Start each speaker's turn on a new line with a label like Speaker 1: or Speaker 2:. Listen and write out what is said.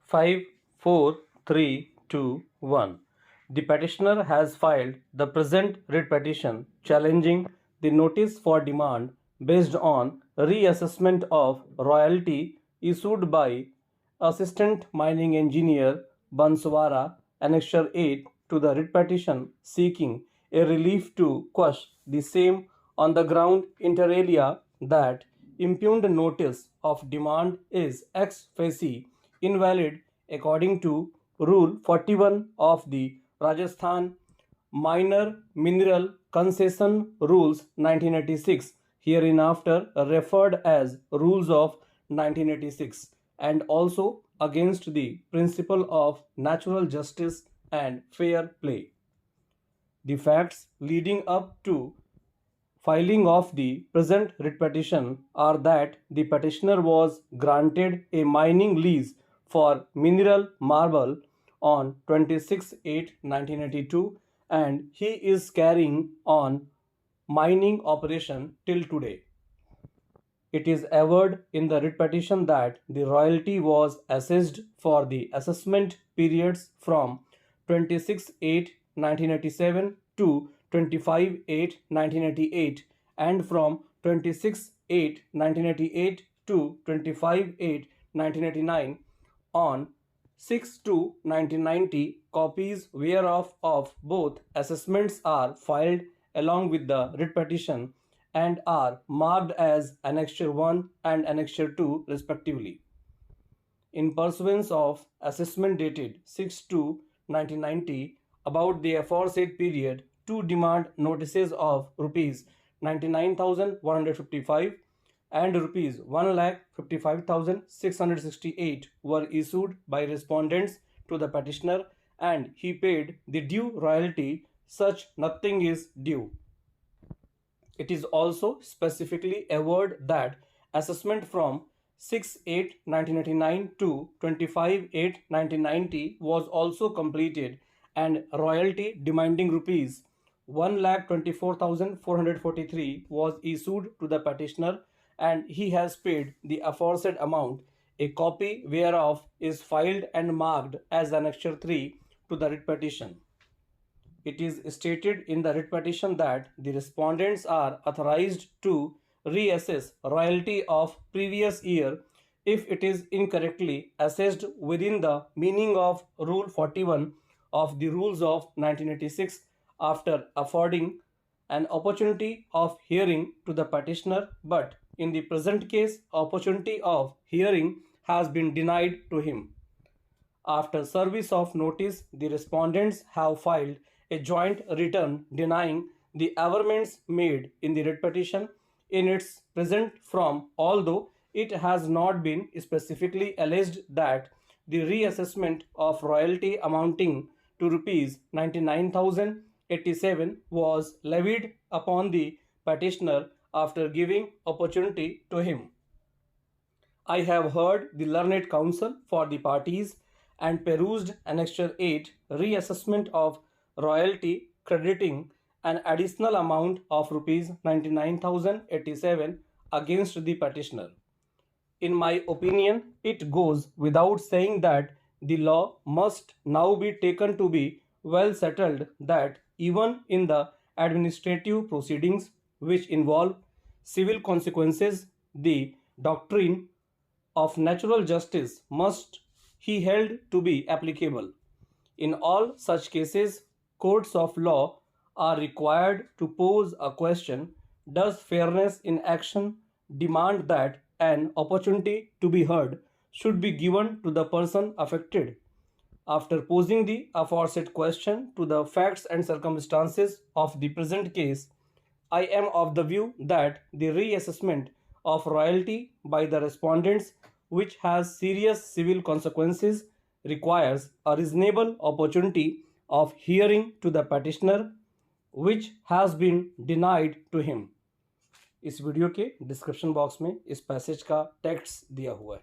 Speaker 1: 5, 4, 3, 2, 1. The petitioner has filed the present writ petition challenging the notice for demand based on reassessment of royalty issued by Assistant Mining Engineer Banswara, Annexure 8 to the writ petition seeking a relief to quash the same on the ground inter alia that impugned notice of demand is ex facie invalid according to Rule 41 of the Rajasthan Minor Mineral Concession Rules 1986, hereinafter referred as Rules of 1986, and also against the principle of natural justice and fair play. The facts leading up to filing of the present writ petition are that the petitioner was granted a mining lease for mineral marble on 26/8/1982 and he is carrying on mining operation till today. It is averred in the writ petition that the royalty was assessed for the assessment periods from 26/8/1987 to 25/8/1988 and from 26/8/1988 to 25/8/1989 on 6/2/1990. Copies whereof of both assessments are filed along with the writ petition and are marked as Annexure 1 and Annexure 2 respectively. In pursuance of assessment dated 6/2/1990 about the aforesaid period, two demand notices of Rs 99,155 and Rs 1,55,668 were issued by respondents to the petitioner and he paid the due royalty such nothing is due. It is also specifically averred that assessment from 6/8/1989 to 25/8/1990 was also completed and royalty demanding Rs 1,24,443 was issued to the petitioner and he has paid the aforesaid amount, a copy whereof is filed and marked as Annexure 3 to the writ petition. It is stated in the writ petition that the respondents are authorized to reassess royalty of previous year if it is incorrectly assessed within the meaning of Rule 41 of the Rules of 1986 after affording an opportunity of hearing to the petitioner, but in the present case, opportunity of hearing has been denied to him. After service of notice, the respondents have filed a joint return denying the averments made in the writ petition in its present form, although it has not been specifically alleged that the reassessment of royalty amounting to Rs 99,087 was levied upon the petitioner after giving opportunity to him. I have heard the learned counsel for the parties and perused Annexure 8 reassessment of royalty crediting an additional amount of Rs 99,087 against the petitioner. In my opinion, it goes without saying that the law must now be taken to be well settled that even in the administrative proceedings which involve civil consequences, the doctrine of natural justice must be held to be applicable. In all such cases, courts of law are required to pose a question: does fairness in action demand that an opportunity to be heard should be given to the person affected? After posing the aforesaid question to the facts and circumstances of the present case, I am of the view that the reassessment of royalty by the respondents, which has serious civil consequences, requires a reasonable opportunity of hearing to the petitioner, which has been denied to him. इस video के description box में इस passage का text दिया हुआ है.